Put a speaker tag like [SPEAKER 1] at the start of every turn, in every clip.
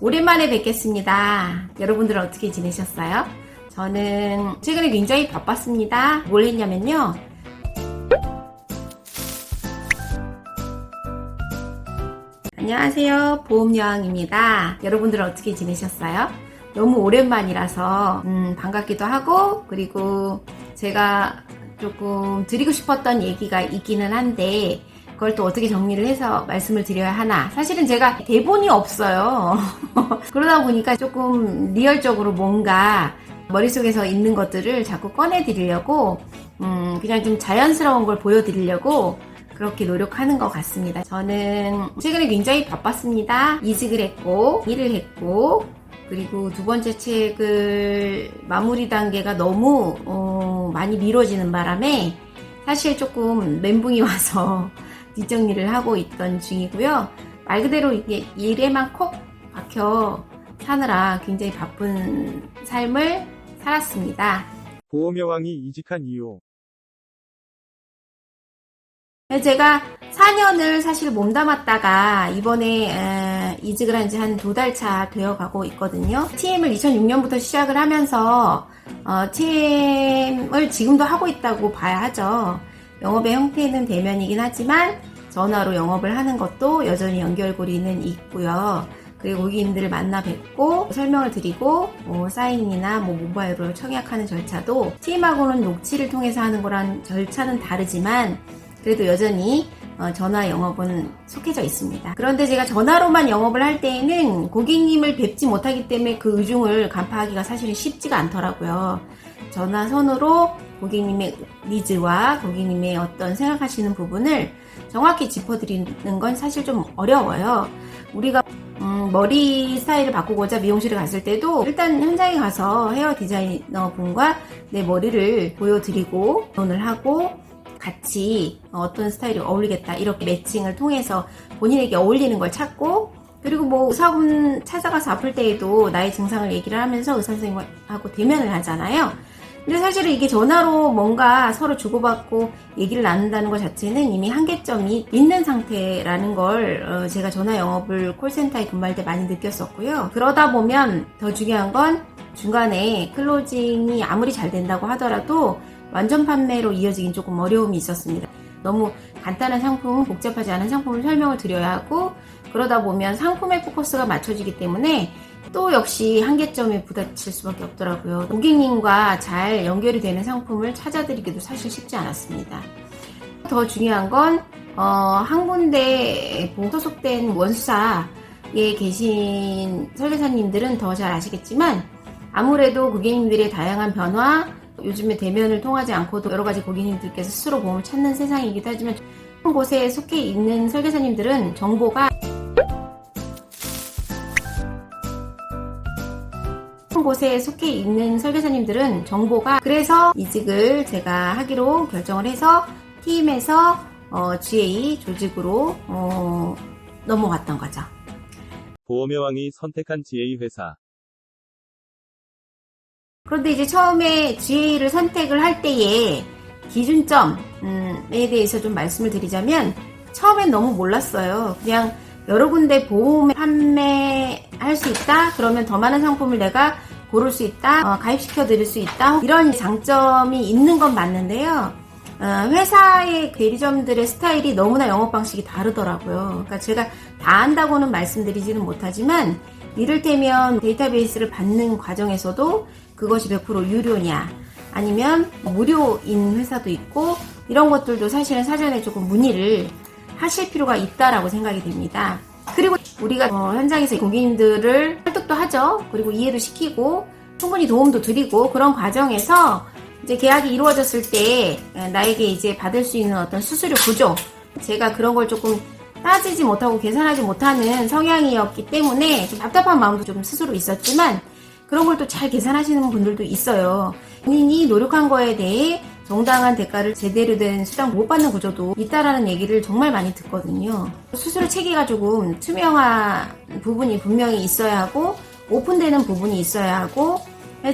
[SPEAKER 1] 오랜만에 뵙겠습니다. 여러분들 어떻게 지내셨어요? 저는 최근에 굉장히 바빴습니다. 뭘 했냐면요. 안녕하세요. 보험여왕입니다. 여러분들 어떻게 지내셨어요? 너무 오랜만이라서 반갑기도 하고, 그리고 제가 조금 드리고 싶었던 얘기가 있기는 한데 그걸 또 어떻게 정리를 해서 말씀을 드려야 하나. 사실은 제가 대본이 없어요. 그러다 보니까 조금 리얼적으로 뭔가 머릿속에서 있는 것들을 자꾸 꺼내드리려고 그냥 좀 자연스러운 걸 보여드리려고 그렇게 노력하는 것 같습니다. 저는 최근에 굉장히 바빴습니다. 이직을 했고 일을 했고, 그리고 두 번째 책을 마무리 단계가 너무 많이 미뤄지는 바람에 사실 조금 멘붕이 와서 뒷정리를 하고 있던 중이고요. 말 그대로 이게 일에만 콕 박혀 사느라 굉장히 바쁜 삶을 살았습니다.
[SPEAKER 2] 보험여왕이 이직한 이유.
[SPEAKER 1] 제가 4년을 사실 몸담았다가 이번에 이직을 한 지 한 2달 차 되어 가고 있거든요. TM을 2006년부터 시작을 하면서 TM을 지금도 하고 있다고 봐야 하죠. 영업의 형태는 대면이긴 하지만 전화로 영업을 하는 것도 여전히 연결고리는 있고요. 그리고 고객님들을 만나 뵙고 설명을 드리고 사인이나 모바일로 청약하는 절차도 TM하고는 녹취를 통해서 하는 거랑 절차는 다르지만 그래도 여전히 전화 영업은 속해져 있습니다. 그런데 제가 전화로만 영업을 할 때에는 고객님을 뵙지 못하기 때문에 그 의중을 간파하기가 사실은 쉽지가 않더라고요. 전화선으로 고객님의 니즈와 고객님의 어떤 생각하시는 부분을 정확히 짚어드리는 건 사실 좀 어려워요. 우리가 머리 스타일을 바꾸고자 미용실에 갔을 때도 일단 현장에 가서 헤어 디자이너 분과 내 머리를 보여드리고 논을 하고 같이 어떤 스타일이 어울리겠다 이렇게 매칭을 통해서 본인에게 어울리는 걸 찾고, 그리고 의사분 찾아가서 아플 때에도 나의 증상을 얘기를 하면서 의사 선생님하고 대면을 하잖아요. 근데 사실은 이게 전화로 뭔가 서로 주고받고 얘기를 나눈다는 것 자체는 이미 한계점이 있는 상태라는 걸 제가 전화 영업을 콜센터에 근무할 때 많이 느꼈었고요. 그러다 보면 더 중요한 건 중간에 클로징이 아무리 잘 된다고 하더라도 완전 판매로 이어지긴 조금 어려움이 있었습니다. 너무 간단한 상품, 복잡하지 않은 상품을 설명을 드려야 하고, 그러다 보면 상품에 포커스가 맞춰지기 때문에 또 역시 한계점에 부딪힐 수밖에 없더라고요. 고객님과 잘 연결이 되는 상품을 찾아드리기도 사실 쉽지 않았습니다. 더 중요한 건 한 군데 소속된 원수사에 계신 설계사님들은 더 잘 아시겠지만 아무래도 고객님들의 다양한 변화, 요즘에 대면을 통하지 않고도 여러 가지 고객님들께서 스스로 보험을 찾는 세상이기도 하지만 한 곳에 속해 있는 설계사님들은 정보가 그래서 이직을 제가 하기로 결정을 해서 팀에서 GA 조직으로 넘어갔던 거죠.
[SPEAKER 2] 보험여왕이 선택한 GA 회사.
[SPEAKER 1] 그런데 이제 처음에 GA를 선택을 할 때의 기준점에 대해서 좀 말씀을 드리자면, 처음엔 너무 몰랐어요. 그냥 여러 군데 보험을 판매할 수 있다? 그러면 더 많은 상품을 내가 고를 수 있다? 가입시켜 드릴 수 있다? 이런 장점이 있는 건 맞는데요. 회사의 대리점들의 스타일이 너무나 영업 방식이 다르더라고요. 그러니까 제가 다 안다고는 말씀드리지는 못하지만, 이를테면 데이터베이스를 받는 과정에서도 그것이 100% 유료냐 아니면 무료인 회사도 있고, 이런 것들도 사실은 사전에 조금 문의를 하실 필요가 있다라고 생각이 됩니다. 그리고 우리가 현장에서 고객님들을 설득도 하죠. 그리고 이해도 시키고 충분히 도움도 드리고, 그런 과정에서 이제 계약이 이루어졌을 때 나에게 이제 받을 수 있는 어떤 수수료 구조, 제가 그런 걸 조금 따지지 못하고 계산하지 못하는 성향이었기 때문에 좀 답답한 마음도 좀 스스로 있었지만, 그런 걸 또 잘 계산하시는 분들도 있어요. 본인이 노력한 거에 대해 정당한 대가를 제대로 된 수당 못 받는 구조도 있다라는 얘기를 정말 많이 듣거든요. 수수료 체계가 조금 투명한 부분이 분명히 있어야 하고 오픈되는 부분이 있어야 하고,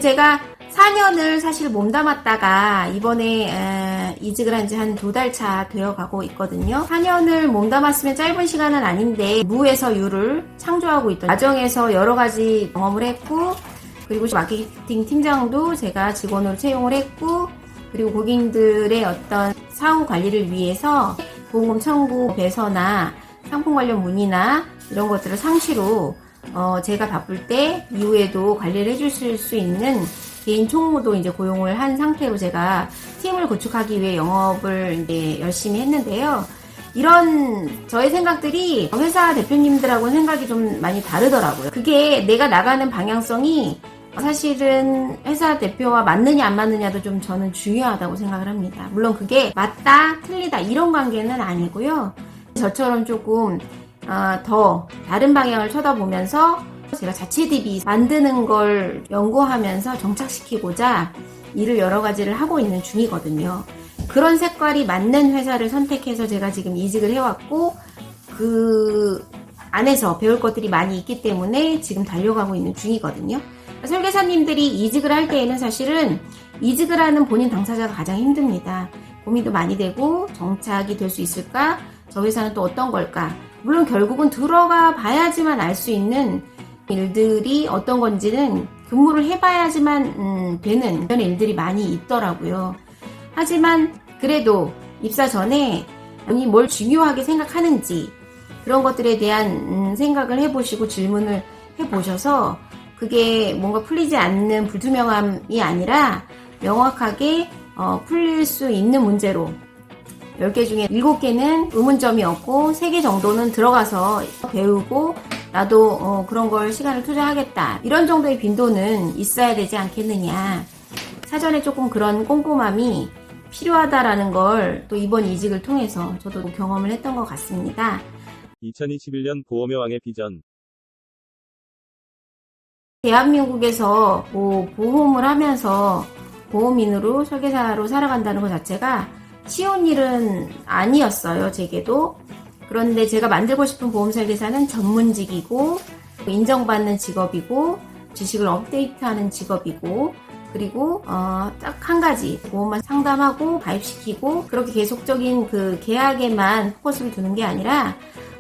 [SPEAKER 1] 제가 4년을 사실 몸담았다가 이번에 이직을 한 지 한 2달 차 되어 가고 있거든요. 4년을 몸담았으면 짧은 시간은 아닌데 무에서 유를 창조하고 있던 과정에서 여러 가지 경험을 했고, 그리고 마케팅 팀장도 제가 직원으로 채용을 했고, 그리고 고객님들의 어떤 사후 관리를 위해서 보험금 청구 배서나 상품 관련 문의나 이런 것들을 상시로 제가 바쁠 때 이후에도 관리를 해주실 수 있는 개인 총무도 이제 고용을 한 상태로 제가 팀을 구축하기 위해 영업을 이제 열심히 했는데요. 이런 저의 생각들이 회사 대표님들하고는 생각이 좀 많이 다르더라고요. 그게 내가 나가는 방향성이 사실은 회사 대표와 맞느냐 안 맞느냐도 좀 저는 중요하다고 생각을 합니다. 물론 그게 맞다, 틀리다 이런 관계는 아니고요. 저처럼 조금 더 다른 방향을 쳐다보면서 제가 자체 DB 만드는 걸 연구하면서 정착시키고자 일을 여러 가지를 하고 있는 중이거든요. 그런 색깔이 맞는 회사를 선택해서 제가 지금 이직을 해왔고, 그 안에서 배울 것들이 많이 있기 때문에 지금 달려가고 있는 중이거든요. 설계사님들이 이직을 할 때에는 사실은 이직을 하는 본인 당사자가 가장 힘듭니다. 고민도 많이 되고, 정착이 될 수 있을까? 저 회사는 또 어떤 걸까? 물론 결국은 들어가 봐야지만 알 수 있는 일들이 어떤 건지는 근무를 해봐야지만 되는 그런 일들이 많이 있더라고요. 하지만 그래도 입사 전에 본인이 뭘 중요하게 생각하는지 그런 것들에 대한 생각을 해보시고 질문을 해보셔서 그게 뭔가 풀리지 않는 불투명함이 아니라 명확하게 풀릴 수 있는 문제로 10개 중에 7개는 의문점이 없고 3개 정도는 들어가서 배우고 나도 그런 걸 시간을 투자하겠다. 이런 정도의 빈도는 있어야 되지 않겠느냐. 사전에 조금 그런 꼼꼼함이 필요하다라는 걸 또 이번 이직을 통해서 저도 경험을 했던 것 같습니다.
[SPEAKER 2] 2021년 보험의 왕의 비전.
[SPEAKER 1] 대한민국에서 보험을 하면서 보험인으로 설계사로 살아간다는 것 자체가 쉬운 일은 아니었어요, 제게도. 그런데 제가 만들고 싶은 보험 설계사는 전문직이고 인정받는 직업이고 지식을 업데이트하는 직업이고, 그리고 딱 한 가지 보험만 상담하고 가입시키고 그렇게 계속적인 그 계약에만 포커스를 두는 게 아니라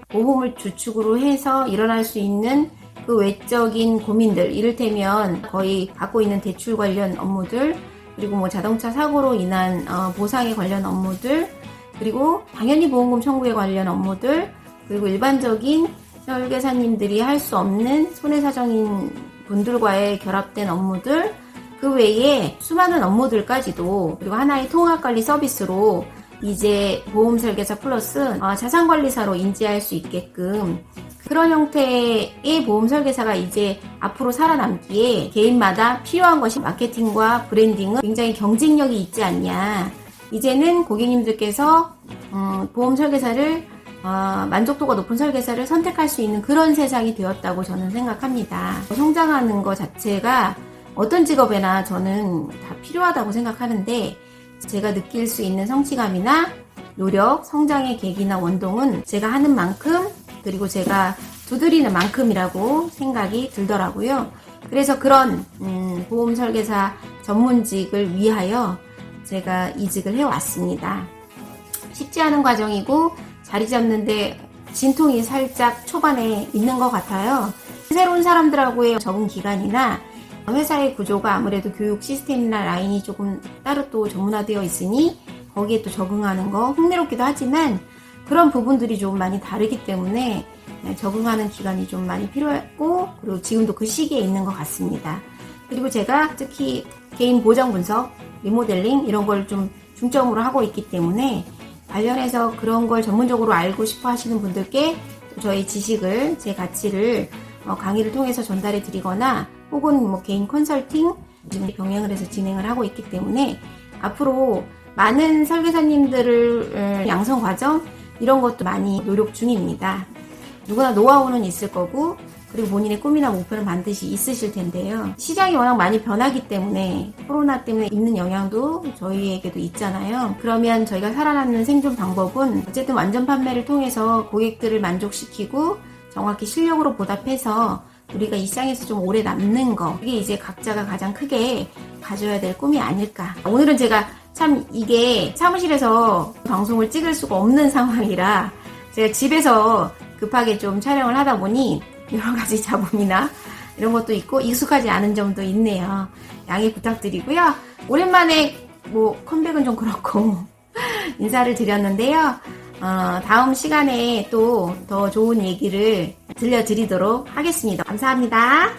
[SPEAKER 1] 보험을 주축으로 해서 일어날 수 있는 그 외적인 고민들, 이를테면 거의 갖고 있는 대출 관련 업무들, 그리고 뭐 자동차 사고로 인한 보상에 관련 업무들, 그리고 당연히 보험금 청구에 관련 업무들, 그리고 일반적인 설계사님들이 할 수 없는 손해사정인 분들과의 결합된 업무들, 그 외에 수많은 업무들까지도, 그리고 하나의 통합관리 서비스로 이제 보험 설계사 플러스 자산관리사로 인지할 수 있게끔 그런 형태의 보험 설계사가 이제 앞으로 살아남기에 개인마다 필요한 것이 마케팅과 브랜딩은 굉장히 경쟁력이 있지 않냐. 이제는 고객님들께서 보험 설계사를 만족도가 높은 설계사를 선택할 수 있는 그런 세상이 되었다고 저는 생각합니다. 성장하는 것 자체가 어떤 직업에나 저는 다 필요하다고 생각하는데, 제가 느낄 수 있는 성취감이나 노력, 성장의 계기나 원동은 제가 하는 만큼, 그리고 제가 두드리는 만큼이라고 생각이 들더라고요. 그래서 그런 보험 설계사 전문직을 위하여 제가 이직을 해왔습니다. 쉽지 않은 과정이고 자리 잡는데 진통이 살짝 초반에 있는 것 같아요. 새로운 사람들하고의 적응 기간이나 회사의 구조가 아무래도 교육 시스템이나 라인이 조금 따로 또 전문화되어 있으니 거기에 또 적응하는 거 흥미롭기도 하지만 그런 부분들이 좀 많이 다르기 때문에 적응하는 기간이 좀 많이 필요했고, 그리고 지금도 그 시기에 있는 것 같습니다. 그리고 제가 특히 개인 보정 분석, 리모델링 이런 걸 좀 중점으로 하고 있기 때문에 관련해서 그런 걸 전문적으로 알고 싶어 하시는 분들께 저의 지식을, 제 가치를 강의를 통해서 전달해 드리거나 혹은 뭐 개인 컨설팅 지금 병행을 해서 진행을 하고 있기 때문에 앞으로 많은 설계사님들을 양성 과정 이런 것도 많이 노력 중입니다. 누구나 노하우는 있을 거고, 그리고 본인의 꿈이나 목표는 반드시 있으실 텐데요. 시장이 워낙 많이 변하기 때문에 코로나 때문에 있는 영향도 저희에게도 있잖아요. 그러면 저희가 살아남는 생존 방법은 어쨌든 완전 판매를 통해서 고객들을 만족시키고 정확히 실력으로 보답해서 우리가 이 시장에서 좀 오래 남는 거, 그게 이제 각자가 가장 크게 가져야 될 꿈이 아닐까. 오늘은 제가 참 이게 사무실에서 방송을 찍을 수가 없는 상황이라 제가 집에서 급하게 좀 촬영을 하다 보니 여러 가지 잡음이나 이런 것도 있고 익숙하지 않은 점도 있네요. 양해 부탁드리고요. 오랜만에 뭐 컴백은 좀 그렇고 인사를 드렸는데요. 다음 시간에 또 더 좋은 얘기를 들려드리도록 하겠습니다. 감사합니다.